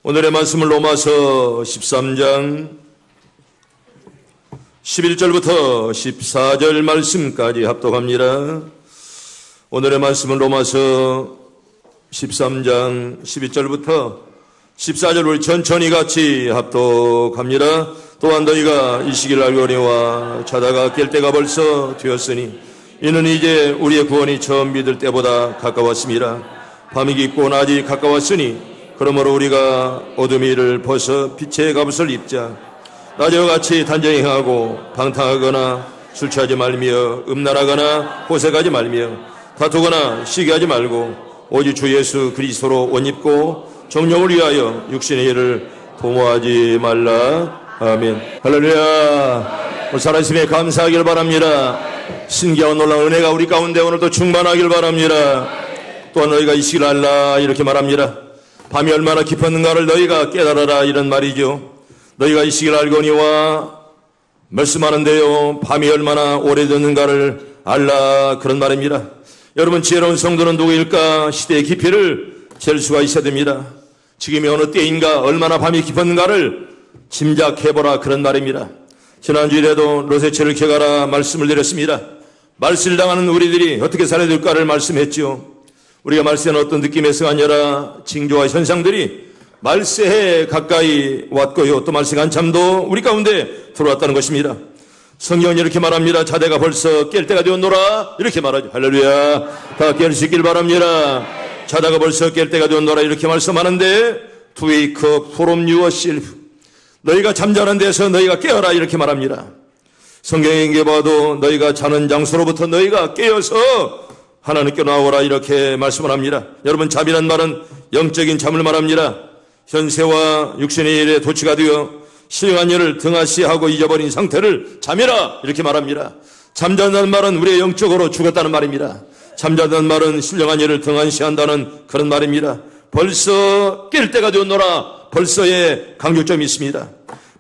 오늘의 말씀은 로마서 13장 11절부터 14절 말씀까지 합독합니다. 오늘의 말씀은 로마서 13장 12절부터 14절 우리 천천히 같이 합독합니다. 또한 너희가 이 시기를 알거니와 자다가 깰 때가 벌써 되었으니 이는 이제 우리의 구원이 처음 믿을 때보다 가까웠습니다. 밤이 깊고 낮이 가까웠으니 그러므로 우리가 어둠의 일을 벗어 빛의 갑옷을 입자. 낮에와 같이 단정히 행하고 방탕하거나 술 취하지 말며 음란하거나 호색하지 말며 다투거나 시기하지 말고 오직 주 예수 그리스도로 옷 입고 정령을 위하여 육신의 일을 도모하지 말라. 아멘. 할렐루야. 살아있음에 감사하길 바랍니다. 신기한 놀라운 은혜가 우리 가운데 오늘도 충만하길 바랍니다. 또한 너희가 이 시기를 알라 이렇게 말합니다. 밤이 얼마나 깊었는가를 너희가 깨달아라 이런 말이죠. 너희가 이 시기를 알거니와 말씀하는데요, 밤이 얼마나 오래됐는가를 알라 그런 말입니다. 여러분, 지혜로운 성도는 누구일까? 시대의 깊이를 잴 수가 있어야 됩니다. 지금이 어느 때인가 얼마나 밤이 깊었는가를 짐작해보라 그런 말입니다. 지난주일에도 로세체를 켜가라 말씀을 드렸습니다. 말세를 당하는 우리들이 어떻게 살아야 될까를 말씀했죠. 우리가 말세는 어떤 느낌에서가 아니라 징조와 현상들이 말세에 가까이 왔고요, 또 말세가 한참도 우리 가운데 들어왔다는 것입니다. 성경은 이렇게 말합니다. 자다가 벌써 깰 때가 되었노라 이렇게 말하죠. 할렐루야. 다 깰 수 있길 바랍니다. 자다가 벌써 깰 때가 되었노라 이렇게 말씀하는데 To wake up from yourself, 너희가 잠자는 데서 너희가 깨어라 이렇게 말합니다. 성경에 인게 봐도 너희가 자는 장소로부터 너희가 깨어서 하나님께 나오라 이렇게 말씀을 합니다. 여러분, 잠이란 말은 영적인 잠을 말합니다. 현세와 육신의 일에 도취가 되어 신령한 일을 등하시하고 잊어버린 상태를 잠이라 이렇게 말합니다. 잠자는 말은 우리의 영적으로 죽었다는 말입니다. 잠자는 말은 신령한 일을 등한시한다는 그런 말입니다. 벌써 깰 때가 되었노라, 벌써의 강조점이 있습니다.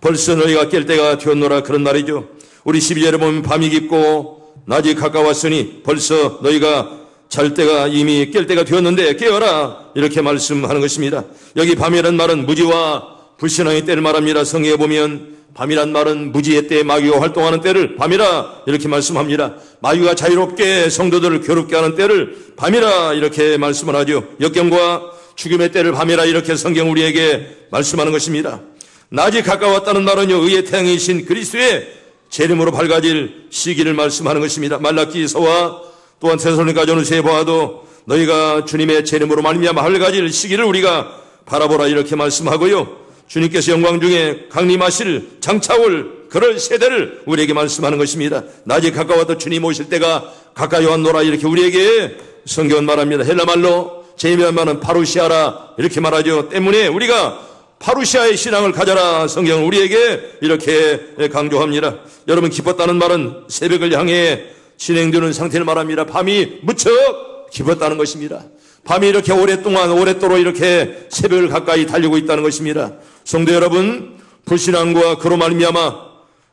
벌써 너희가 깰 때가 되었노라 그런 말이죠. 우리 12절에 보면 밤이 깊고 낮이 가까웠으니 벌써 너희가 잘 때가 이미 깰 때가 되었는데 깨어라 이렇게 말씀하는 것입니다. 여기 밤이란 말은 무지와 불신앙의 때를 말합니다. 성경에 보면 밤이란 말은 무지의 때, 마귀가 활동하는 때를 밤이라 이렇게 말씀합니다. 마귀가 자유롭게 성도들을 괴롭게 하는 때를 밤이라 이렇게 말씀을 하죠. 역경과 죽음의 때를 밤이라 이렇게 성경 우리에게 말씀하는 것입니다. 낮이 가까웠다는 말은요, 의의 태양이신 그리스도의 재림으로 밝아질 시기를 말씀하는 것입니다. 말라기서와 또한 데살로니가전서에 보아도 너희가 주님의 재림으로 말미암아 밝아질 시기를 우리가 바라보라 이렇게 말씀하고요, 주님께서 영광 중에 강림하실 장차올 그럴 세대를 우리에게 말씀하는 것입니다. 낮이 가까웠다 주님 오실 때가 가까이 왔노라 이렇게 우리에게 성경은 말합니다. 헬라말로 재림이라는 말은 파루시아라 이렇게 말하죠. 때문에 우리가 파루시아의 신앙을 가져라 성경은 우리에게 이렇게 강조합니다. 여러분, 기뻤다는 말은 새벽을 향해 진행되는 상태를 말합니다. 밤이 무척 기뻤다는 것입니다. 밤이 이렇게 오랫도록 이렇게 새벽을 가까이 달리고 있다는 것입니다. 성도 여러분, 불신앙과 그로 말미암아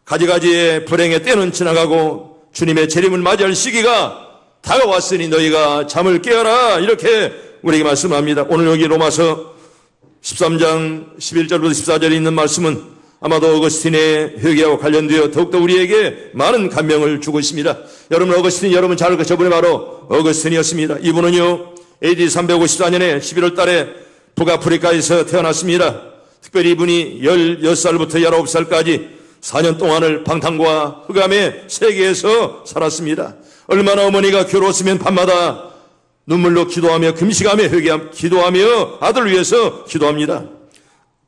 가지가지의 불행의 때는 지나가고 주님의 재림을 맞이할 시기가 다가왔으니 너희가 잠을 깨어라 이렇게 우리에게 말씀합니다. 오늘 여기 로마서 13장 11절부터 14절에 있는 말씀은 아마도 어거스틴의 회개와 관련되어 더욱더 우리에게 많은 감명을 주고 있습니다. 여러분, 어거스틴 여러분 잘 알고 저분이 바로 어거스틴이었습니다. 이분은요, AD 354년에 11월 달에 북아프리카에서 태어났습니다. 특별히 이분이 16살부터 19살까지 4년 동안을 방탕과 흑암의 세계에서 살았습니다. 얼마나 어머니가 괴로웠으면 밤마다 눈물로 기도하며 금식하며 기도하며 아들을 위해서 기도합니다.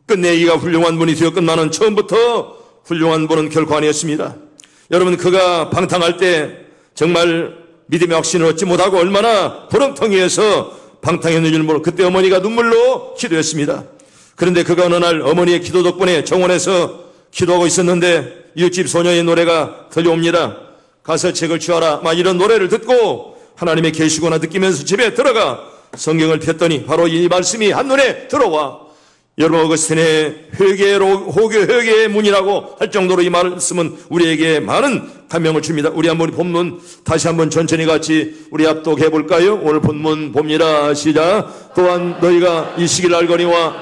끝내기가 훌륭한 분이 되어 끝나는 처음부터 훌륭한 분은 결코 아니었습니다. 여러분, 그가 방탕할 때 정말 믿음의 확신을 얻지 못하고 얼마나 부렁텅이에서 방탕했는 줄 모르고 그때 어머니가 눈물로 기도했습니다. 그런데 그가 어느 날 어머니의 기도 덕분에 정원에서 기도하고 있었는데 이웃집 소녀의 노래가 들려옵니다. 가서 책을 취하라 막 이런 노래를 듣고 하나님의 계시구나 느끼면서 집에 들어가 성경을 폈더니 바로 이 말씀이 한눈에 들어와. 여러분, 어거스틴의 회개의 문이라고 할 정도로 이 말씀은 우리에게 많은 감명을 줍니다. 우리 한번 본문 다시 한번 천천히 같이 우리 합독해 볼까요? 오늘 본문 봅니다. 시작. 또한 너희가 이 시기를 알거니와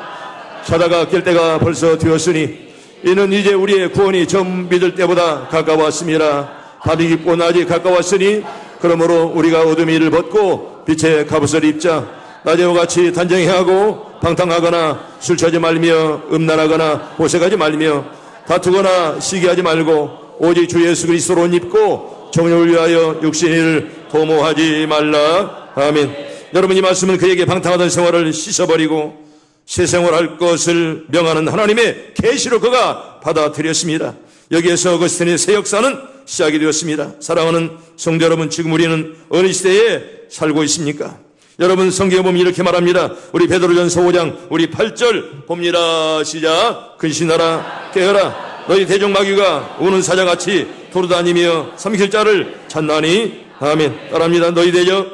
찾아가 깰 때가 벌써 되었으니 이는 이제 우리의 구원이 좀 믿을 때보다 가까웠습니다. 밤이 깊고 낮이 가까웠으니 그러므로 우리가 어둠의 일을 벗고 빛의 갑옷을 입자. 낮에와 같이 단정해하고 방탕하거나 술 취하지 말며 음란하거나 호색하지 말며 다투거나 시기하지 말고 오직 주 예수 그리스도로 옷 입고 정욕을 위하여 육신의 일을 도모하지 말라. 아멘. 여러분, 이 말씀은 그에게 방탕하던 생활을 씻어버리고 새 생활할 것을 명하는 하나님의 계시로 그가 받아들였습니다. 여기에서 어거스틴의 새 역사는 시작이 되었습니다. 사랑하는 성도 여러분, 지금 우리는 어느 시대에 살고 있습니까? 여러분, 성경에 보면 이렇게 말합니다. 우리 베드로전서 5장 우리 8절 봅니다. 시작. 근신하라 깨어라 너희 대적 마귀가 우는 사자같이 돌아다니며 삼킬 자를 찾나니. 아멘. 따라합니다. 너희 대적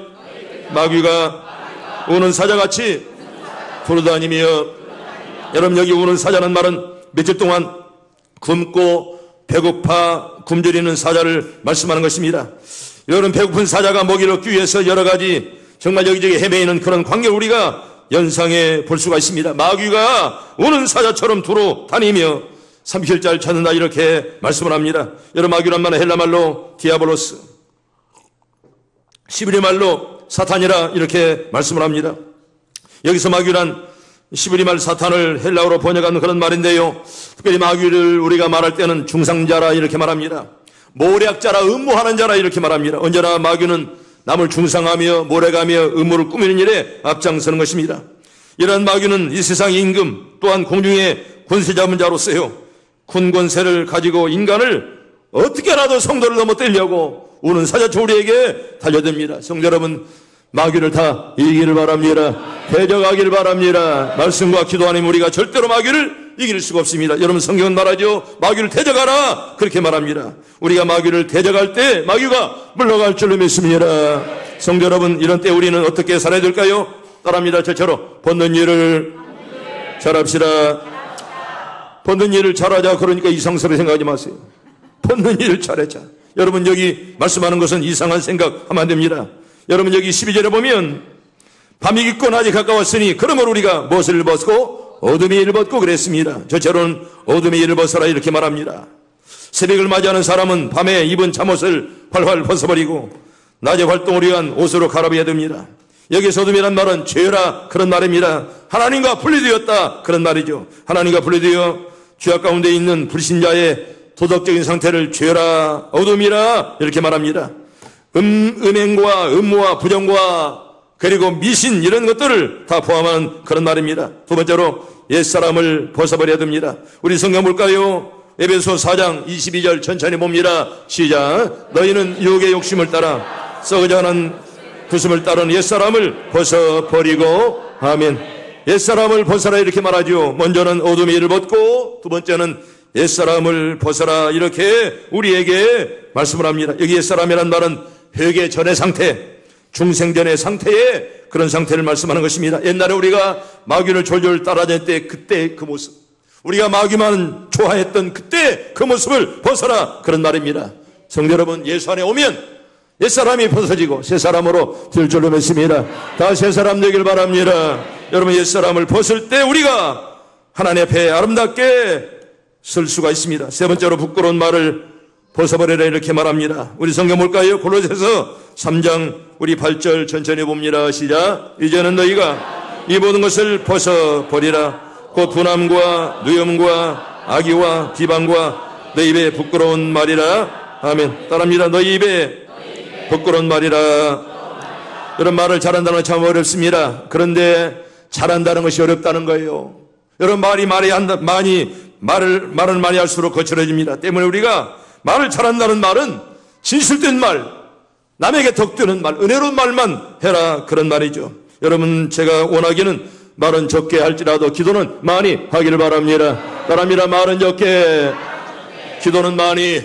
마귀가 우는 사자같이 돌아다니며. 여러분, 여기 우는 사자는 말은 며칠 동안 굶고 배고파 굶주리는 사자를 말씀하는 것입니다. 여러분, 배고픈 사자가 먹이를 얻기 위해서 여러 가지 정말 여기저기 헤매이는 그런 광경을 우리가 연상해 볼 수가 있습니다. 마귀가 우는 사자처럼 두루 다니며 삼킬 자를 찾는다, 이렇게 말씀을 합니다. 여러분, 마귀란 말은 헬라 말로 디아볼로스, 시브리 말로 사탄이라 이렇게 말씀을 합니다. 여기서 마귀란 시브리 말 사탄을 헬라어로 번역한 그런 말인데요, 특별히 마귀를 우리가 말할 때는 중상자라 이렇게 말합니다. 모략자라, 음모하는 자라 이렇게 말합니다. 언제나 마귀는 남을 중상하며 모략하며 음모를 꾸미는 일에 앞장서는 것입니다. 이러한 마귀는 이 세상의 임금 또한 공중의 권세 잡은 자로서요, 군 권세를 가지고 인간을 어떻게라도 성도를 넘어뜨리려고 우는 사자처 우리에게 달려듭니다. 성도 여러분, 마귀를 다 이기를 바랍니다. 대적하기를 바랍니다. 말씀과 기도 아니면 우리가 절대로 마귀를 이길 수가 없습니다. 여러분, 성경은 말하죠. 마귀를 대적하라, 그렇게 말합니다. 우리가 마귀를 대적할 때 마귀가 물러갈 줄로 믿습니다. 성도 여러분, 이런 때 우리는 어떻게 살아야 될까요? 따라합니다. 저처럼 벗는 일을 잘합시다. 벗는 일을 잘하자. 그러니까 이상스럽게 생각하지 마세요. 벗는 일을 잘하자. 여러분, 여기 말씀하는 것은 이상한 생각하면 안 됩니다. 여러분, 여기 12절에 보면 밤이 깊고 낮이 가까웠으니 그러므로 우리가 무엇을 벗고 어둠의 일을 벗고 그랬습니다. 저처럼 어둠의 일을 벗어라, 이렇게 말합니다. 새벽을 맞이하는 사람은 밤에 입은 잠옷을 활활 벗어버리고 낮에 활동을 위한 옷으로 갈아입어야 됩니다. 여기서 어둠이란 말은 죄라, 그런 말입니다. 하나님과 분리되었다, 그런 말이죠. 하나님과 분리되어 죄악 가운데 있는 불신자의 도덕적인 상태를 죄라, 어둠이라 이렇게 말합니다. 음행과 음모와 부정과 그리고 미신, 이런 것들을 다 포함한 그런 말입니다. 두 번째로 옛사람을 벗어버려야 됩니다. 우리 성경 볼까요? 에베소 4장 22절 천천히 봅니다. 시작. 너희는 유혹의 욕심을 따라 썩어져가는 구슴을 따르는 옛사람을 벗어버리고. 아멘. 옛사람을 벗어라, 이렇게 말하죠. 먼저는 어둠의 일을 벗고 두 번째는 옛사람을 벗어라, 이렇게 우리에게 말씀을 합니다. 여기 옛사람이란 말은 회개 전의 상태, 중생전의 상태에 그런 상태를 말씀하는 것입니다. 옛날에 우리가 마귀를 졸졸 따라다닐 때 그때 그 모습, 우리가 마귀만 좋아했던 그때 그 모습을 벗어라, 그런 말입니다. 성도 여러분, 예수 안에 오면 옛사람이 벗어지고 새 사람으로 될 줄로 믿습니다. 다 새 사람 되길 바랍니다. 여러분, 옛사람을 벗을 때 우리가 하나님 앞에 아름답게 설 수가 있습니다. 세 번째로 부끄러운 말을 벗어버려라, 이렇게 말합니다. 우리 성경 볼까요? 골로새서 3장 우리 8절 천천히 봅니다. 시작. 이제는 너희가 이 모든 것을 벗어버리라. 곧 분함과 누염과 악의와 비방과 너희 입에 부끄러운 말이라. 아멘. 따라합니다. 너희 입에 부끄러운 말이라. 이런 말을 잘한다는 건 참 어렵습니다. 그런데 잘한다는 것이 어렵다는 거예요. 여러분, 말을 많이 할수록 거칠어집니다. 때문에 우리가 말을 잘한다는 말은 진실된 말, 남에게 덕되는 말, 은혜로운 말만 해라, 그런 말이죠. 여러분, 제가 원하기는 말은 적게 할지라도 기도는 많이 하기를 바랍니다. 따라합니다. 말은 적게, 기도는 많이.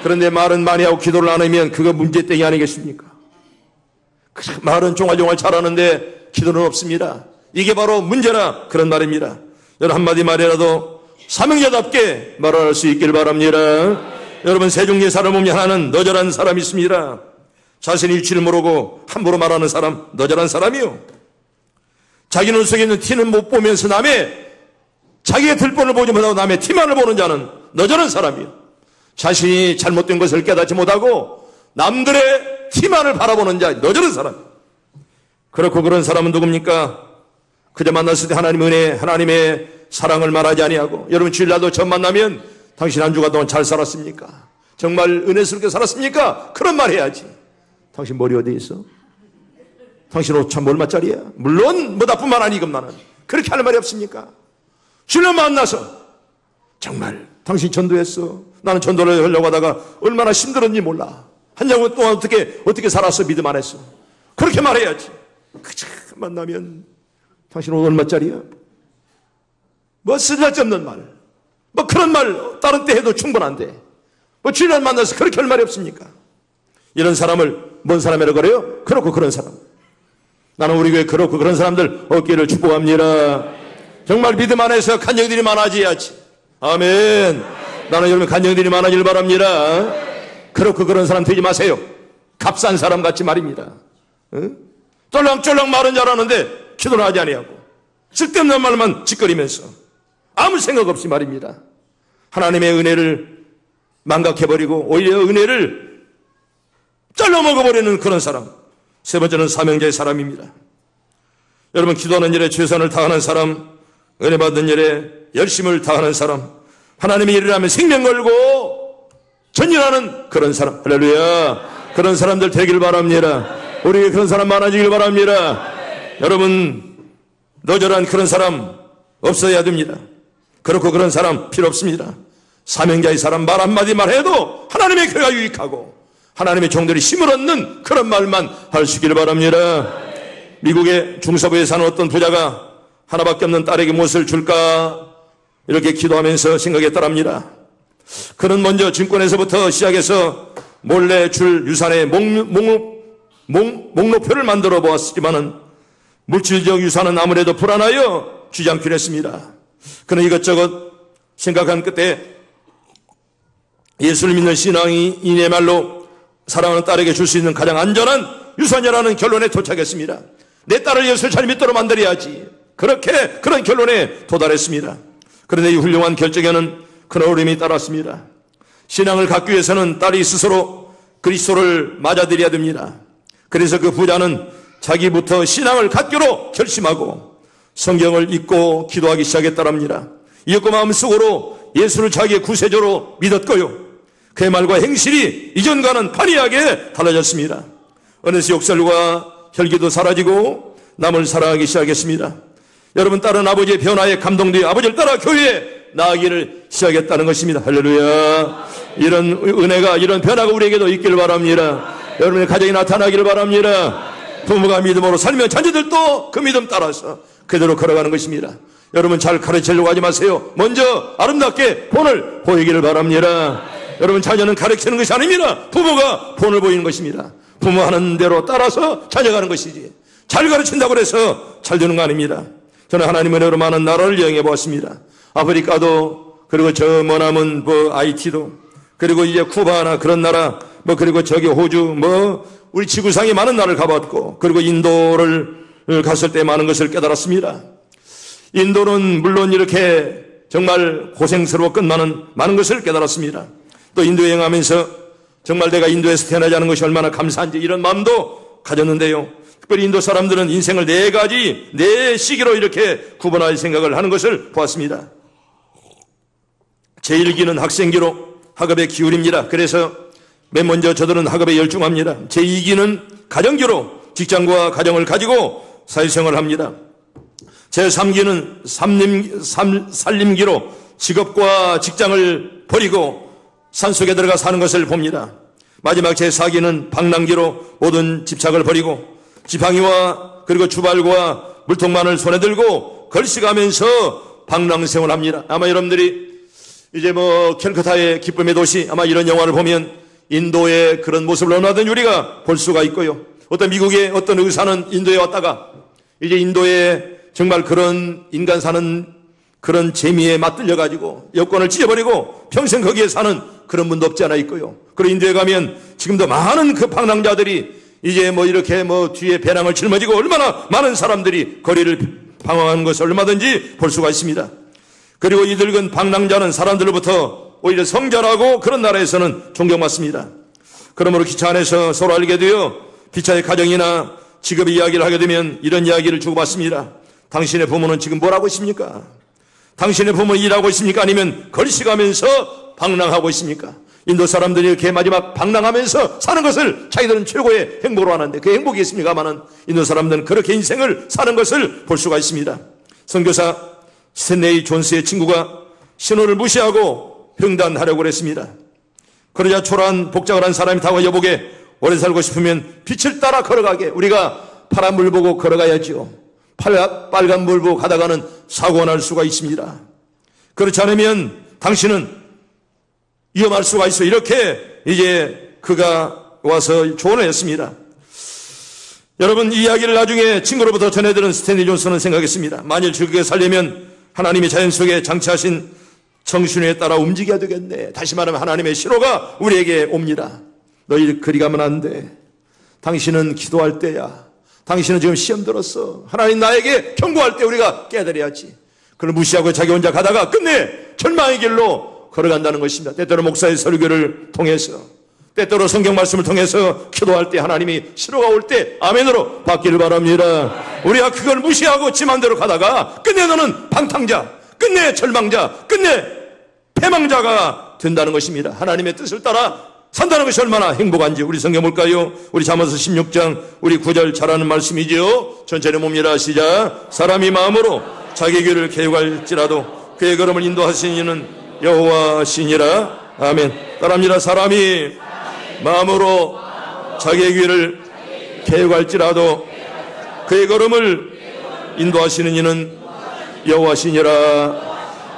그런데 말은 많이 하고 기도를 안 하면 그거 문제땡이 아니겠습니까? 말은 종알종알 잘하는데 기도는 없습니다. 이게 바로 문제라, 그런 말입니다. 여러분, 한마디 말이라도 사명자답게 말할 수 있길 바랍니다. 여러분, 세종예사를 보면 하나는 너절한 사람이 있습니다. 자신의 위치를 모르고 함부로 말하는 사람, 너절한 사람이요. 자기 눈 속에 있는 티는 못 보면서 남의 자기의 들본을 보지 못하고 남의 티만을 보는 자는 너저런 사람이요. 자신이 잘못된 것을 깨닫지 못하고 남들의 티만을 바라보는 자, 너저런 사람. 그렇고 그런 사람은 누굽니까? 그저 만났을 때 하나님의 은혜, 하나님의 사랑을 말하지 아니하고, 여러분 주일날도 저 만나면 당신 한 주간 동안 잘 살았습니까? 정말 은혜스럽게 살았습니까? 그런 말 해야지. 당신 머리 어디에 있어? 당신 옷 참 얼마짜리야? 물론 뭐 나뿐만 아니고 나는 그렇게 할 말이 없습니까? 주일날 만나서 정말 당신 전도했어. 나는 전도를 하려고 하다가 얼마나 힘들었는지 몰라. 한 년 동안 어떻게 살았어? 믿음 안 했어. 그렇게 말해야지. 그저 만나면 당신 옷 얼마짜리야? 뭐 쓸데없는 말. 뭐 그런 말 다른 때 해도 충분한데 뭐 주일날 만나서 그렇게 할 말이 없습니까? 이런 사람을 뭔 사람이라고 그래요? 그렇고 그런 사람. 나는 우리 교회 그렇고 그런 사람들 얻기를 축복합니다. 정말 믿음 안에서 간증들이 많아져야지. 아멘. 나는 여러분 간증들이 많아지길 바랍니다. 그렇고 그런 사람 되지 마세요. 값싼 사람 같이 말입니다. 응? 쫄랑쫄랑 말은 잘하는데 기도를 하지 아니하고 쓸데없는 말만 짓거리면서 아무 생각 없이 말입니다. 하나님의 은혜를 망각해버리고 오히려 은혜를 잘라먹어버리는 그런 사람. 세 번째는 사명자의 사람입니다. 여러분 기도하는 일에 최선을 다하는 사람, 은혜 받는 일에 열심을 다하는 사람, 하나님의 일을 하면 생명 걸고 전진하는 그런 사람. 할렐루야. 그런 사람들 되길 바랍니다. 우리에게 그런 사람 많아지길 바랍니다. 여러분 너저런 그런 사람 없어야 됩니다. 그렇고 그런 사람 필요 없습니다. 사명자의 사람 말 한마디 말해도 하나님의 교회가 유익하고 하나님의 종들이 힘을 얻는 그런 말만 할 수 있기를 바랍니다. 미국의 중서부에 사는 어떤 부자가 하나밖에 없는 딸에게 무엇을 줄까 이렇게 기도하면서 생각했더랍니다. 그는 먼저 증권에서부터 시작해서 몰래 줄 유산의 목록표를 만들어 보았지만은 물질적 유산은 아무래도 불안하여 주지 않기로 했습니다. 그는 이것저것 생각한 끝에 예수를 믿는 신앙이 이내말로 사랑하는 딸에게 줄 수 있는 가장 안전한 유산이라는 결론에 도착했습니다. 내 딸을 예수를 잘 믿도록 만들어야지. 그렇게 그런 결론에 도달했습니다. 그런데 이 훌륭한 결정에는 큰 어려움이 따랐습니다. 신앙을 갖기 위해서는 딸이 스스로 그리스도를 맞아들여야 됩니다. 그래서 그 부자는 자기부터 신앙을 갖기로 결심하고 성경을 읽고 기도하기 시작했다랍니다. 이윽고 마음속으로 예수를 자기의 구세주로 믿었고요. 그의 말과 행실이 이전과는 판이하게 달라졌습니다. 어느새 욕설과 혈기도 사라지고 남을 사랑하기 시작했습니다. 여러분 딸은 아버지의 변화에 감동되어 아버지를 따라 교회에 나아가기를 시작했다는 것입니다. 할렐루야. 이런 은혜가 이런 변화가 우리에게도 있기를 바랍니다. 여러분의 가정이 나타나기를 바랍니다. 부모가 믿음으로 살면 자녀들도 그 믿음 따라서 그대로 걸어가는 것입니다. 여러분 잘 가르치려고 하지 마세요. 먼저 아름답게 본을 보이기를 바랍니다. 여러분 자녀는 가르치는 것이 아닙니다. 부모가 본을 보이는 것입니다. 부모 하는 대로 따라서 자녀가는 것이지 잘 가르친다고 해서 잘 되는 거 아닙니다. 저는 하나님의 은혜로 많은 나라를 여행해 보았습니다. 아프리카도 그리고 저 머나먼 IT도 그리고 이제 쿠바나 그런 나라 그리고 저기 호주 우리 지구상에 많은 나라를 가봤고 그리고 인도를 갔을 때 많은 것을 깨달았습니다. 인도는 물론 이렇게 정말 고생스러워 끝나는 많은 것을 깨달았습니다. 또 인도 여행하면서 정말 내가 인도에서 태어나지 않은 것이 얼마나 감사한지 이런 마음도 가졌는데요. 특별히 인도 사람들은 인생을 네 시기로 이렇게 구분할 생각을 하는 것을 보았습니다. 제1기는 학생기로 학업에 기울입니다. 그래서 맨 먼저 저들은 학업에 열중합니다. 제2기는 가정기로 직장과 가정을 가지고 사회생활을 합니다. 제3기는 살림기로 직업과 직장을 버리고 산속에 들어가 사는 것을 봅니다. 마지막 제4기는 방랑기로 모든 집착을 버리고 지팡이와 그리고 주발과 물통만을 손에 들고 걸식하면서 방랑생활을 합니다. 아마 여러분들이 이제 캘커타의 기쁨의 도시 아마 이런 영화를 보면 인도의 그런 모습을 어느 하든 우리가 볼 수가 있고요. 어떤 미국의 어떤 의사는 인도에 왔다가 이제 인도에 정말 그런 인간 사는 그런 재미에 맞들려가지고 여권을 찢어버리고 평생 거기에 사는 그런 분도 없지 않아 있고요. 그리고 인도에 가면 지금도 많은 그 방랑자들이 이제 이렇게 뒤에 배낭을 짊어지고 얼마나 많은 사람들이 거리를 방황하는 것을 얼마든지 볼 수가 있습니다. 그리고 이 늙은 방랑자는 사람들로부터 오히려 성자라고 그런 나라에서는 존경받습니다. 그러므로 기차 안에서 서로 알게 되어 피차의 가정이나 직업의 이야기를 하게 되면 이런 이야기를 주고받습니다. 당신의 부모는 지금 뭘 하고 있습니까? 당신의 부모는 일하고 있습니까? 아니면 걸식하면서 방랑하고 있습니까? 인도 사람들이 이렇게 마지막 방랑하면서 사는 것을 자기들은 최고의 행복으로 하는데 그 행복이 있습니까마는 인도 사람들은 그렇게 인생을 사는 것을 볼 수가 있습니다. 선교사 스탠레이 존스의 친구가 신호를 무시하고 횡단하려고 했습니다. 그러자 초라한 복장을 한 사람이 다가와 여보게 오래 살고 싶으면 빛을 따라 걸어가게. 우리가 파란 물 보고 걸어가야지요. 빨간 물 보고 가다가는 사고가 날 수가 있습니다. 그렇지 않으면 당신은 위험할 수가 있어. 이렇게 이제 그가 와서 조언을 했습니다. 여러분, 이 이야기를 나중에 친구로부터 전해들은 스탠리 존슨은 생각했습니다. 만일 즐겁게 살려면 하나님의 자연 속에 장치하신 정신에 따라 움직여야 되겠네. 다시 말하면 하나님의 신호가 우리에게 옵니다. 너희 그리 가면 안 돼. 당신은 기도할 때야. 당신은 지금 시험 들었어. 하나님 나에게 경고할 때 우리가 깨달아야지. 그걸 무시하고 자기 혼자 가다가 끝내 절망의 길로 걸어간다는 것입니다. 때때로 목사의 설교를 통해서, 때때로 성경 말씀을 통해서 기도할 때 하나님이 신호가 올 때 아멘으로 받기를 바랍니다. 우리가 그걸 무시하고 지 맘대로 가다가 끝내 너는 방탕자, 끝내 절망자, 끝내 패망자가 된다는 것입니다. 하나님의 뜻을 따라 산다는 것이 얼마나 행복한지 우리 성경 볼까요? 우리 잠언서 16장 우리 9절 잘 아는 말씀이지요. 전체를 봅니다. 시작. 사람이 마음으로 자기 길을 계획할지라도 그의 걸음을 인도하시는 이는 여호와시니라. 아멘. 따라합니다. 사람이 마음으로 자기의 길을 계획할지라도 그의 걸음을 인도하시는 이는 여호와시니라.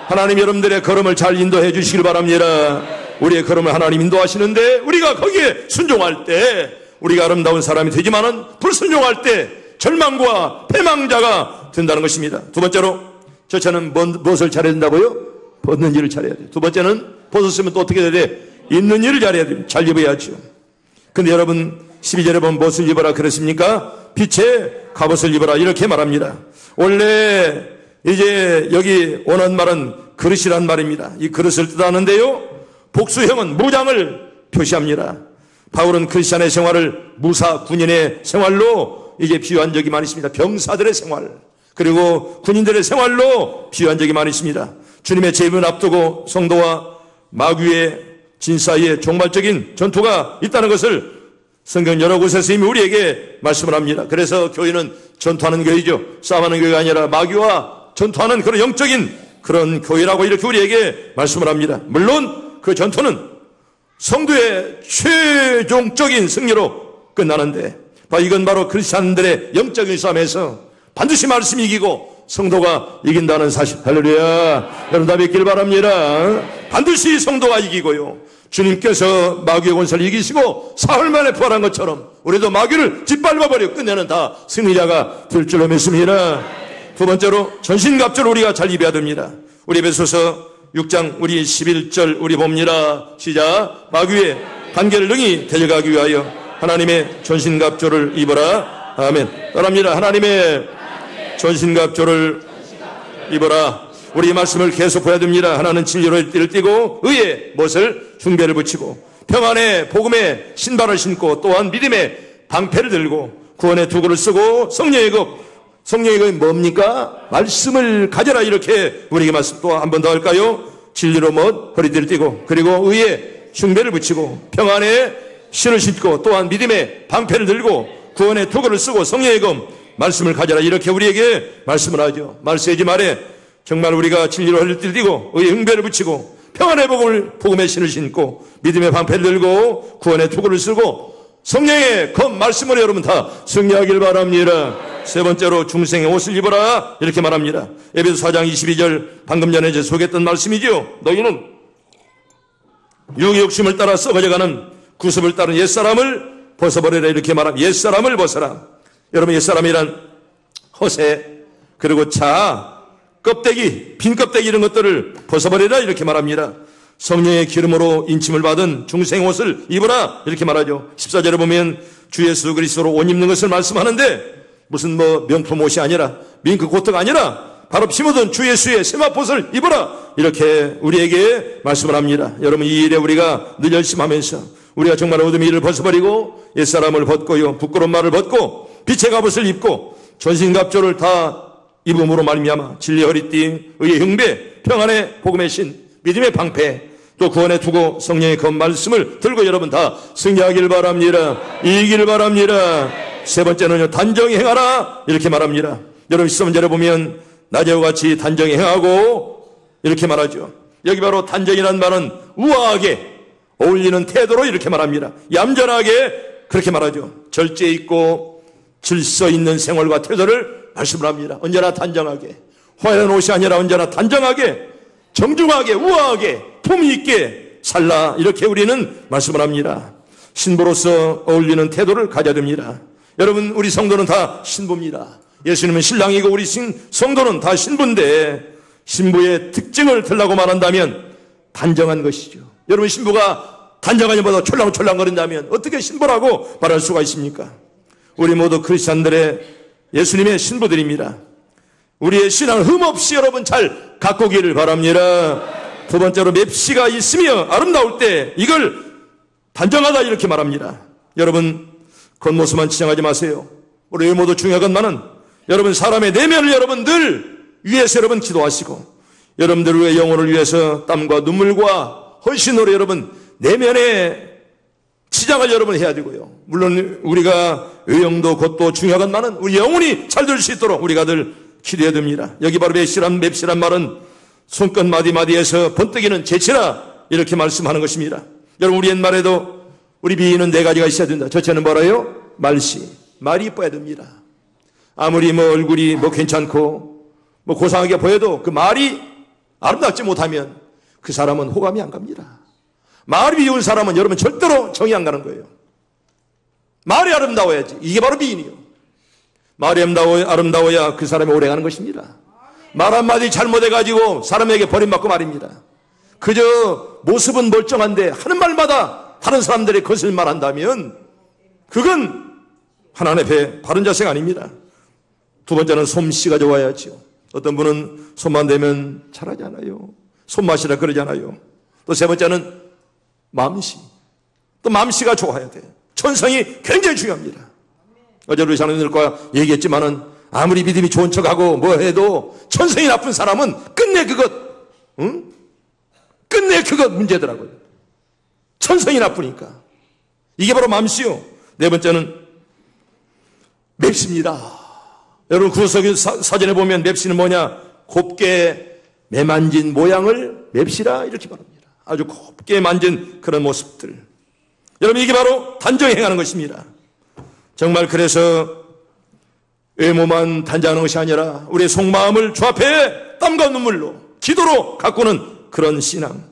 하나님 여러분들의 걸음을 잘 인도해 주시길 바랍니다. 우리의 걸음을 하나님 인도하시는데 우리가 거기에 순종할 때 우리가 아름다운 사람이 되지만은 불순종할 때 절망과 패망자가 된다는 것입니다. 두 번째로 저차는 무엇을 잘해야 된다고요? 벗는 일을 잘해야 돼요. 두 번째는 벗었으면 또 어떻게 해야 돼? 입는 일을 잘해야 돼요. 잘 입어야죠. 근데 여러분 12절에 보면 무엇을 입어라 그랬습니까? 빛의 갑옷을 입어라 이렇게 말합니다. 원래 이제 여기 원한 말은 그릇이란 말입니다. 이 그릇을 뜻하는데요, 복수형은 무장을 표시합니다. 바울은 크리스찬의 생활을 무사 군인의 생활로 이제 비유한 적이 많이 있습니다. 병사들의 생활 그리고 군인들의 생활로 비유한 적이 많이 있습니다. 주님의 재림을 앞두고 성도와 마귀의 진 사이에 종말적인 전투가 있다는 것을 성경 여러 곳에서 이미 우리에게 말씀을 합니다. 그래서 교회는 전투하는 교회죠. 싸움하는 교회가 아니라 마귀와 전투하는 그런 영적인 그런 교회라고 이렇게 우리에게 말씀을 합니다. 물론 그 전투는 성도의 최종적인 승리로 끝나는데 이건 바로 크리스찬들의 영적인 싸움에서 반드시 말씀이 이기고 성도가 이긴다는 사실. 할렐루야. 여러분 다 믿길 바랍니다. 반드시 성도가 이기고요, 주님께서 마귀의 권세를 이기시고 사흘 만에 부활한 것처럼 우리도 마귀를 짓밟아버리고 끝내는 다 승리자가 될 줄로 믿습니다. 두 번째로 전신갑주를 우리가 잘 입어야 됩니다. 우리 에베소서 6장 우리 11절 우리 봅니다. 시작. 마귀의 관계를 능히 데려가기 위하여 하나님의 전신갑주를 입어라. 아멘. 따라합니다. 하나님의 전신갑주를 입어라. 우리 이 말씀을 계속 보여야 됩니다. 하나는 진리로 띠를 띠고 의의 무엇을 흉배를 붙이고 평안의 복음의 신발을 신고 또한 믿음의 방패를 들고 구원의 투구를 쓰고 성령의 급. 성령의 급이 뭡니까? 말씀을 가져라. 이렇게 우리에게 말씀. 또 한 번 더 할까요? 진리로 허리띠를 띠고 그리고 의의 흉배를 붙이고 평안의 신을 신고 또한 믿음의 방패를 들고 구원의 투구를 쓰고 성령의 급 말씀을 가져라. 이렇게 우리에게 말씀을 하죠. 말세지 말에 정말 우리가 진리로 허리띠를 띠고 의의 흉배를 붙이고 평안의 복음의 신을 신고 믿음의 방패를 들고 구원의 투구를 쓰고 성령의 검 말씀을 여러분 다 승리하길 바랍니다. 세 번째로 중생의 옷을 입어라. 이렇게 말합니다. 에베소 4장 22절 방금 전에 제 소개했던 말씀이죠. 너희는 육의 욕심을 따라 썩어져가는 구습을 따른 옛사람을 벗어버리라. 이렇게 말합니다. 옛사람을 벗어라. 여러분 옛사람이란 허세 그리고 자 껍데기 빈 껍데기 이런 것들을 벗어버리라. 이렇게 말합니다. 성령의 기름으로 인침을 받은 중생 옷을 입어라. 이렇게 말하죠. 14절에 보면 주 예수 그리스도로 옷 입는 것을 말씀하는데 무슨 명품 옷이 아니라 밍크 코트가 아니라 바로 피 묻은 주 예수의 세마포를 입어라. 이렇게 우리에게 말씀을 합니다. 여러분, 이 일에 우리가 늘 열심히 하면서 우리가 정말 어둠의 일을 벗어버리고 옛사람을 벗고요, 부끄러운 말을 벗고 빛의 갑옷을 입고 전신갑주를 다 입음으로 말미암아 진리의 허리띠, 의의 흉배, 평안의 복음의 신, 믿음의 방패, 또 구원에 두고 성령의 그 말씀을 들고 여러분 다 승리하길 바랍니다. 이기길 바랍니다. 세 번째는요, 단정히 행하라. 이렇게 말합니다. 여러분 13절에 보면 낮에와 같이 단정히 행하고 이렇게 말하죠. 여기 바로 단정이라는 말은 우아하게 어울리는 태도로 이렇게 말합니다. 얌전하게 그렇게 말하죠. 절제 있고 질서 있는 생활과 태도를 말씀을 합니다. 언제나 단정하게, 화려한 옷이 아니라 언제나 단정하게, 정중하게, 우아하게, 품위 있게 살라. 이렇게 우리는 말씀을 합니다. 신부로서 어울리는 태도를 가져야 됩니다. 여러분, 우리 성도는 다 신부입니다. 예수님은 신랑이고 우리 성도는 다 신부인데 신부의 특징을 들라고 말한다면 단정한 것이죠. 여러분, 신부가 단정하기보다 촐랑촐랑거린다면 어떻게 신부라고 말할 수가 있습니까? 우리 모두 크리스찬들의 예수님의 신부들입니다. 우리의 신앙을 흠없이 여러분 잘 가꾸기를 바랍니다. 두 번째로 맵시가 있으며 아름다울 때 이걸 단정하다 이렇게 말합니다. 여러분, 겉모습만 치장하지 마세요. 우리 모두 중요한 것만은 여러분 사람의 내면을 여러분 늘 위해서 여러분 기도하시고 여러분들의 영혼을 위해서 땀과 눈물과 헌신으로 여러분 내면의 치장을 여러분 해야 되고요. 물론 우리가 의형도 곧도 중요한 것만은 우리 영혼이 잘 될 수 있도록 우리가 늘 기도해야 됩니다. 여기 바로 맵시란 말은 손끝 마디마디에서 번뜩이는 재치라 이렇게 말씀하는 것입니다. 여러분, 우리 옛말에도 우리 비위는 네 가지가 있어야 된다. 첫째는 뭐라요? 말씨. 말이 이뻐야 됩니다. 아무리 얼굴이 괜찮고 고상하게 보여도 그 말이 아름답지 못하면 그 사람은 호감이 안 갑니다. 말이 비운 사람은 여러분 절대로 정이 안 가는 거예요. 말이 아름다워야지. 이게 바로 미인이요. 말이 아름다워야 그 사람이 오래 가는 것입니다. 말 한마디 잘못해가지고 사람에게 버림받고 말입니다. 그저 모습은 멀쩡한데 하는 말마다 다른 사람들의 것을 말한다면 그건 하나님 앞에 바른 자세가 아닙니다. 두 번째는 솜씨가 좋아야죠. 어떤 분은 손만 대면 잘하지 않아요. 손맛이라 그러잖아요. 또 세 번째는 마음씨. 또 마음씨가 좋아야 돼요. 천성이 굉장히 중요합니다. 어제 우리 장로님들과 얘기했지만은 아무리 믿음이 좋은 척하고 뭐 해도 천성이 나쁜 사람은 끝내 그것 문제더라고요. 천성이 나쁘니까. 이게 바로 마음씨요. 네 번째는 맵시입니다. 여러분 구석의 사전에 보면 맵시는 뭐냐? 곱게 매만진 모양을 맵시라 이렇게 말합니다. 아주 곱게 만진 그런 모습들. 여러분, 이게 바로 단정히 행하는 것입니다. 정말 그래서 외모만 단장하는 것이 아니라 우리의 속마음을 주 앞에 땀과 눈물로 기도로 가꾸는 그런 신앙.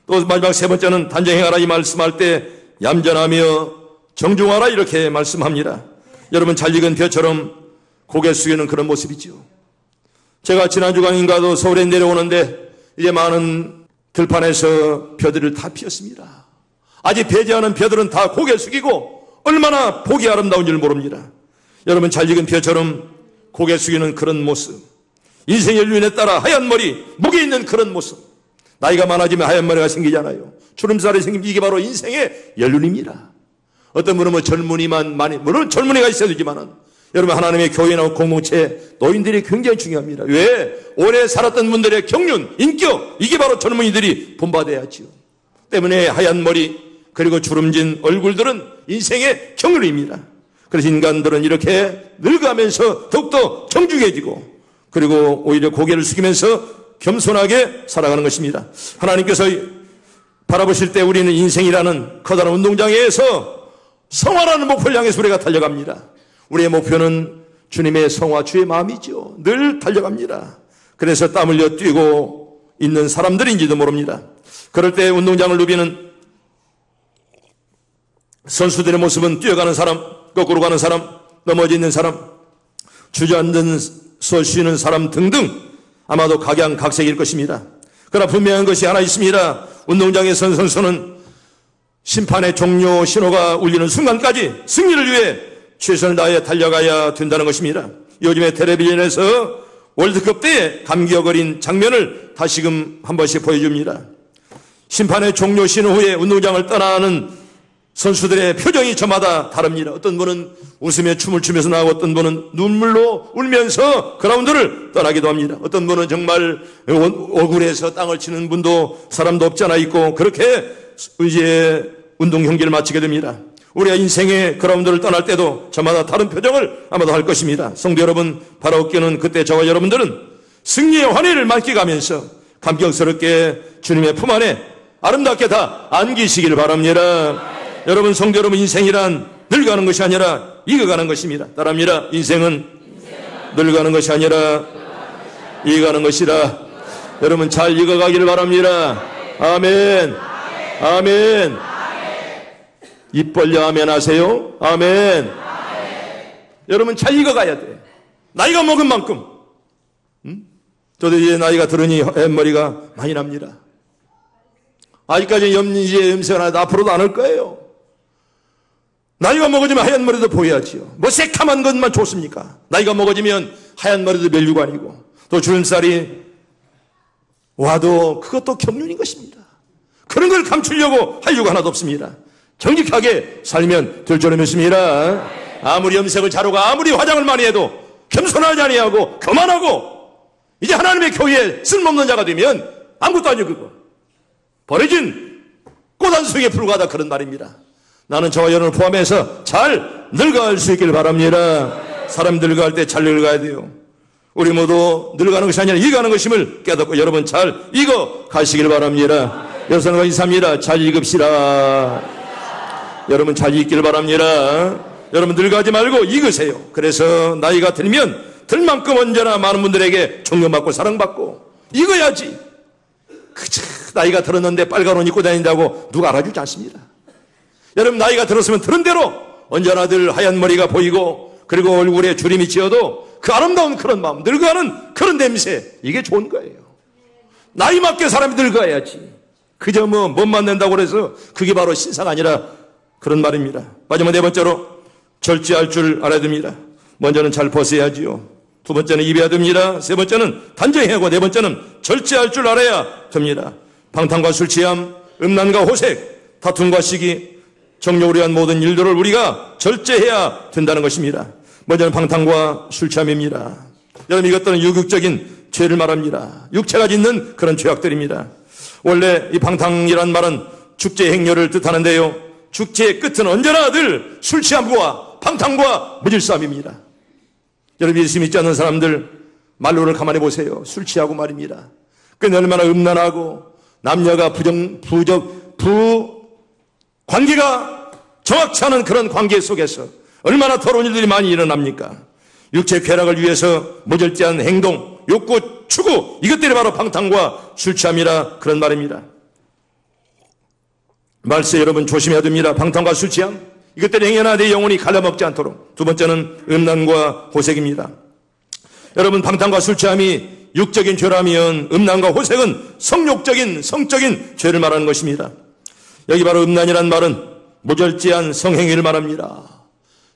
또 마지막 세 번째는 단정히 행하라 이 말씀할 때 얌전하며 정중하라 이렇게 말씀합니다. 여러분, 잘 익은 벼처럼 고개 숙이는 그런 모습이죠. 제가 지난주 강인가도 서울에 내려오는데 이제 많은 들판에서 벼들을 다 피었습니다. 아직 배지 않은 벼들은 다 고개 숙이고 얼마나 보기 아름다운 줄 모릅니다. 여러분, 잘 익은 벼처럼 고개 숙이는 그런 모습, 인생의 연륜에 따라 하얀 머리, 목에 있는 그런 모습. 나이가 많아지면 하얀 머리가 생기잖아요. 주름살이 생기면 이게 바로 인생의 연륜입니다. 어떤 분은 젊은이만 많이, 물론 젊은이가 있어야 되지만은 여러분, 하나님의 교회나 공동체, 노인들이 굉장히 중요합니다. 왜? 오래 살았던 분들의 경륜, 인격, 이게 바로 젊은이들이 본받아야지요. 때문에 하얀 머리, 그리고 주름진 얼굴들은 인생의 경륜입니다. 그래서 인간들은 이렇게 늙어가면서 더욱더 정중해지고, 그리고 오히려 고개를 숙이면서 겸손하게 살아가는 것입니다. 하나님께서 바라보실 때 우리는 인생이라는 커다란 운동장에서 성화라는 목표를 향해서 우리가 달려갑니다. 우리의 목표는 주님의 성화, 주의 마음이죠. 늘 달려갑니다. 그래서 땀 흘려 뛰고 있는 사람들인지도 모릅니다. 그럴 때 운동장을 누비는 선수들의 모습은 뛰어가는 사람, 거꾸로 가는 사람, 넘어져 있는 사람, 주저앉아서 쉬는 사람 등등 아마도 각양각색일 것입니다. 그러나 분명한 것이 하나 있습니다. 운동장에 선 선수는 심판의 종료 신호가 울리는 순간까지 승리를 위해 최선을 다해 달려가야 된다는 것입니다. 요즘에 텔레비전에서 월드컵 때의 감격 어린 장면을 다시금 한 번씩 보여줍니다. 심판의 종료 신호 후에 운동장을 떠나는 선수들의 표정이 저마다 다릅니다. 어떤 분은 웃으며 춤을 추면서 나가고 어떤 분은 눈물로 울면서 그라운드를 떠나기도 합니다. 어떤 분은 정말 억울해서 땅을 치는 분도 사람도 없지 않아 있고 그렇게 이제 운동 경기를 마치게 됩니다. 우리가 인생의 그라운드를 떠날 때도 저마다 다른 표정을 아마도 할 것입니다. 성도 여러분, 바라옵기는 그때 저와 여러분들은 승리의 환희를 만끽하면서 감격스럽게 주님의 품 안에 아름답게 다 안기시기를 바랍니다. 여러분, 성도 여러분, 인생이란 늙어가는 것이 아니라 익어가는 것입니다. 따라합니다. 인생은 늙어가는 것이 아니라 익어가는 것이라. 여러분, 잘 익어가기를 바랍니다. 아멘. 아멘. 입 벌려 아멘 하세요. 아멘. 여러분, 잘 익어가야 돼. 나이가 먹은 만큼. 저도 이제 나이가 들으니 머리가 많이 납니다. 아직까지는 이제 염색은 하나도 앞으로도 안 할 거예요. 나이가 먹어지면 하얀 머리도 보여야지요. 뭐 새카만 것만 좋습니까? 나이가 먹어지면 하얀 머리도 멸류관이고 또 주름살이 와도 그것도 경륜인 것입니다. 그런 걸 감추려고 하려고 하나도 없습니다. 정직하게 살면 될 줄을 믿습니다. 아무리 염색을 잘하고 아무리 화장을 많이 해도 겸손하지 아니하고 교만하고 이제 하나님의 교회에 쓸모없는 자가 되면 아무것도 아니고 그거 버려진 꽃 한 송이에 불과하다 그런 말입니다. 나는 저와 여러분을 포함해서 잘 늙어갈 수 있길 바랍니다. 사람 늙어갈 때 잘 늙어가야 돼요. 우리 모두 늙어가는 것이 아니라 익어가는 것임을 깨닫고 여러분 잘 익어 가시길 바랍니다. 여러분과 인사합니다. 잘 익읍시다. 여러분 잘 익길 바랍니다. 여러분 늙어가지 말고 익으세요. 그래서 나이가 들면 들 만큼 언제나 많은 분들에게 존경받고 사랑받고 익어야지. 그저 나이가 들었는데 빨간 옷 입고 다닌다고 누가 알아주지 않습니다. 여러분 나이가 들었으면 들은 대로 언제나 늘 하얀 머리가 보이고 그리고 얼굴에 주름이 지어도 그 아름다운 그런 마음, 늙어가는 그런 냄새, 이게 좋은 거예요. 나이 맞게 사람이 늙어야지. 그저 뭐 못 만난다고 그래서 그게 바로 신사가 아니라 그런 말입니다. 마지막 네 번째로 절제할 줄 알아야 됩니다. 먼저는 잘 벗어야지요. 두 번째는 입어야 됩니다. 세 번째는 단정해야 하고 네 번째는 절제할 줄 알아야 됩니다. 방탕과 술 취함, 음란과 호색, 다툼과 시기, 정욕을 위한 모든 일들을 우리가 절제해야 된다는 것입니다. 먼저는 방탕과 술 취함입니다. 여러분 이것들은 육육적인 죄를 말합니다. 육체가 짓는 그런 죄악들입니다. 원래 이 방탕이란 말은 축제 행렬을 뜻하는데요. 축제의 끝은 언제나 늘 술 취함과 방탕과 무질서함입니다. 여러분 예수 믿지 않는 사람들 말로를 가만히 보세요. 술 취하고 말입니다. 그 얼마나 음란하고 남녀가 관계가 정확치 않은 그런 관계 속에서 얼마나 더러운 일들이 많이 일어납니까? 육체 쾌락을 위해서 무절제한 행동, 욕구, 추구, 이것들이 바로 방탕과 술 취함이라 그런 말입니다. 말세 여러분 조심해야 됩니다. 방탕과 술 취함, 이것들이 행여나 내 영혼이 갈라먹지 않도록. 두 번째는 음란과 호색입니다. 여러분 방탕과 술 취함이 육적인 죄라면 음란과 호색은 성욕적인 성적인 죄를 말하는 것입니다. 여기 바로 음란이란 말은 무절제한 성행위를 말합니다.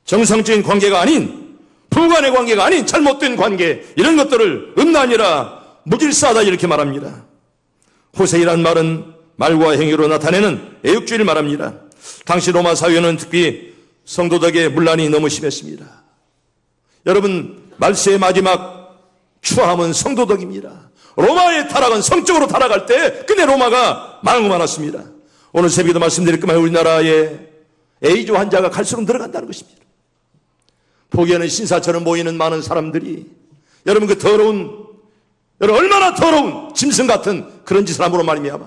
정상적인 관계가 아닌 부간의 관계가 아닌 잘못된 관계, 이런 것들을 음란이라 무질서하다 이렇게 말합니다. 호색이란 말은 말과 행위로 나타내는 애욕주의를 말합니다. 당시 로마 사회는 특히 성도덕의 문란이 너무 심했습니다. 여러분 말세의 마지막 추함은 성도덕입니다. 로마의 타락은 성적으로 타락할 때 그때 로마가 망하고 말았습니다. 오늘 새벽에도 말씀드릴 것만 우리나라에 에이즈 환자가 갈수록 늘어간다는 것입니다. 보기에는 신사처럼 보이는 많은 사람들이 여러분 그 더러운, 여러분 얼마나 더러운 짐승 같은 그런 짓을 함으로 말미암아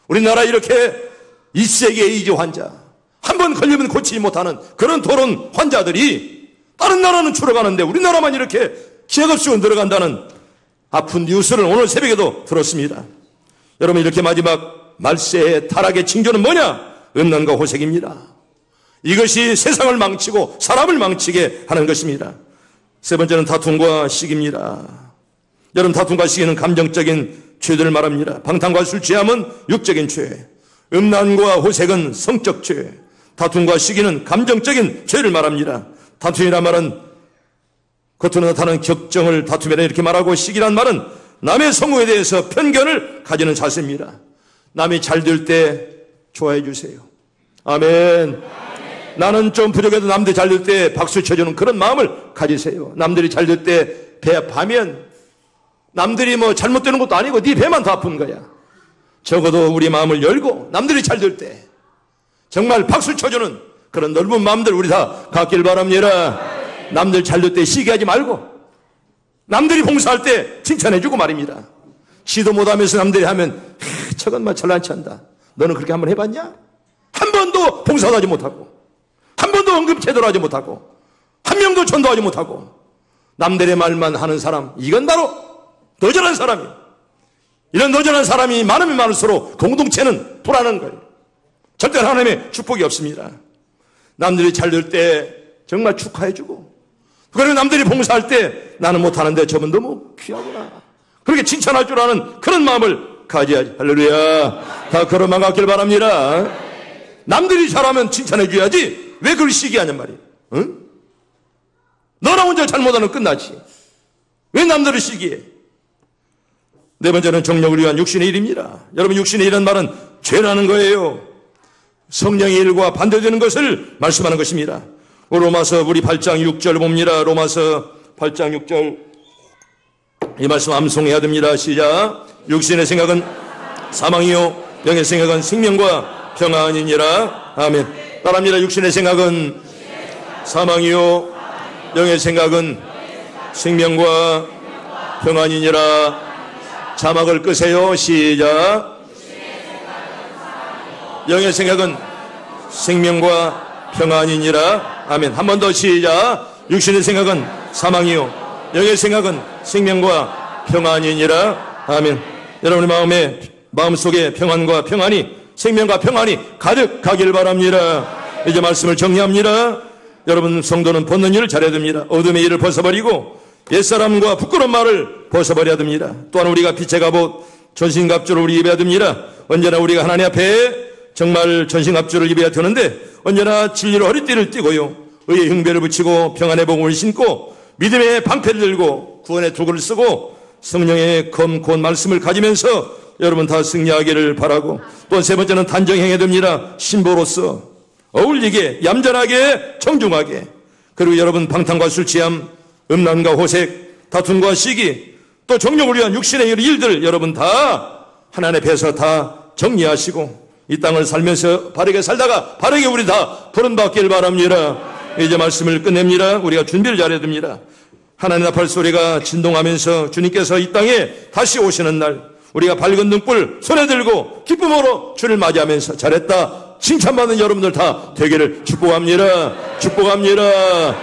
우리나라 이렇게 2세기 에이즈 환자, 한 번 걸리면 고치지 못하는 그런 더러운 환자들이 다른 나라는 줄어가는데 우리나라만 이렇게 기약 없이 늘어간다는 아픈 뉴스를 오늘 새벽에도 들었습니다. 여러분 이렇게 마지막 말세의 타락의 징조는 뭐냐? 음란과 호색입니다. 이것이 세상을 망치고 사람을 망치게 하는 것입니다. 세 번째는 다툼과 시기입니다. 여러분 다툼과 시기는 감정적인 죄들을 말합니다. 방탕과 술 취함은 육적인 죄, 음란과 호색은 성적 죄, 다툼과 시기는 감정적인 죄를 말합니다. 다툼이란 말은 겉으로 나타나는 격정을 다투매라 이렇게 말하고 시기란 말은 남의 성공에 대해서 편견을 가지는 자세입니다. 남이 잘 될 때 좋아해 주세요. 아멘. 나는 좀 부족해도 남들이 잘 될 때 박수 쳐주는 그런 마음을 가지세요. 남들이 잘 될 때 배 아파면 남들이 뭐 잘못되는 것도 아니고 네 배만 더 아픈 거야. 적어도 우리 마음을 열고 남들이 잘 될 때 정말 박수 쳐주는 그런 넓은 마음들 우리 다 갖길 바랍니다. 남들 잘 될 때 시기하지 말고 남들이 봉사할 때 칭찬해주고 말입니다. 시도 못하면서 남들이 하면 저건 막 잘난치 한다. 너는 그렇게 한번 해봤냐? 한 번도 봉사도 하지 못하고 한 번도 언급 제대로 하지 못하고 한 명도 전도하지 못하고 남들의 말만 하는 사람, 이건 바로 너절한 사람이에요. 이런 너절한 사람이 많으면 많을수록 공동체는 불안한 거예요. 절대 하나님의 축복이 없습니다. 남들이 잘 될 때 정말 축하해주고 그리고 남들이 봉사할 때 나는 못하는데 저분 너무 귀하구나 그렇게 칭찬할 줄 아는 그런 마음을 가져야지. 할렐루야. 다 그런 마음 갖길 바랍니다. 남들이 잘하면 칭찬해줘야지 왜 그걸 시기하냔 말이에요. 응? 너나 혼자 잘못하면 끝나지 왜 남들을 시기해. 네 번째는 정력을 위한 육신의 일입니다. 여러분 육신의 일은 말은 죄라는 거예요. 성령의 일과 반대되는 것을 말씀하는 것입니다. 로마서 우리 8장 6절 봅니다. 로마서 8장 6절 이 말씀 암송해야 됩니다. 시작. 육신의 생각은 사망이요 영의 생각은 생명과 평안이니라. 아멘. 따라합니다. 육신의 생각은 사망이요 영의 생각은 생명과 평안이니라. 자막을 끄세요. 시작. 영의 생각은 생명과 평안이니라. 아멘. 한 번 더 시작. 육신의 생각은 사망이요 영의 생각은 생명과 평안이니라. 아멘. 여러분의 마음속에 평안과 평안이 생명과 평안이 가득하길 바랍니다. 이제 말씀을 정리합니다. 여러분 성도는 벗는 일을 잘해야 됩니다. 어둠의 일을 벗어버리고 옛사람과 부끄러운 말을 벗어버려야 됩니다. 또한 우리가 빛의 갑옷 전신갑주를 우리 입어야 됩니다. 언제나 우리가 하나님 앞에 정말 전신갑주를 입어야 되는데 언제나 진리로 허리띠를 띠고요 의의 흉배를 붙이고 평안의 복음을 신고 믿음의 방패를 들고 구원의 도구를 쓰고 성령의 검 고운 말씀을 가지면서 여러분 다 승리하기를 바라고 또 세 번째는 단정해야 됩니다. 신보로서 어울리게 얌전하게 정중하게 그리고 여러분 방탕과 술 취함 음란과 호색 다툼과 시기 또 정욕을 위한 육신의 일들 여러분 다 하나님 앞에서 다 정리하시고 이 땅을 살면서 바르게 살다가 바르게 우리 다 부름받길 바랍니다. 이제 말씀을 끝냅니다. 우리가 준비를 잘해야 됩니다. 하나님 앞에 소리가 진동하면서 주님께서 이 땅에 다시 오시는 날 우리가 밝은 등불 손에 들고 기쁨으로 주를 맞이하면서 잘했다 칭찬받는 여러분들 다 되기를 축복합니다. 축복합니다.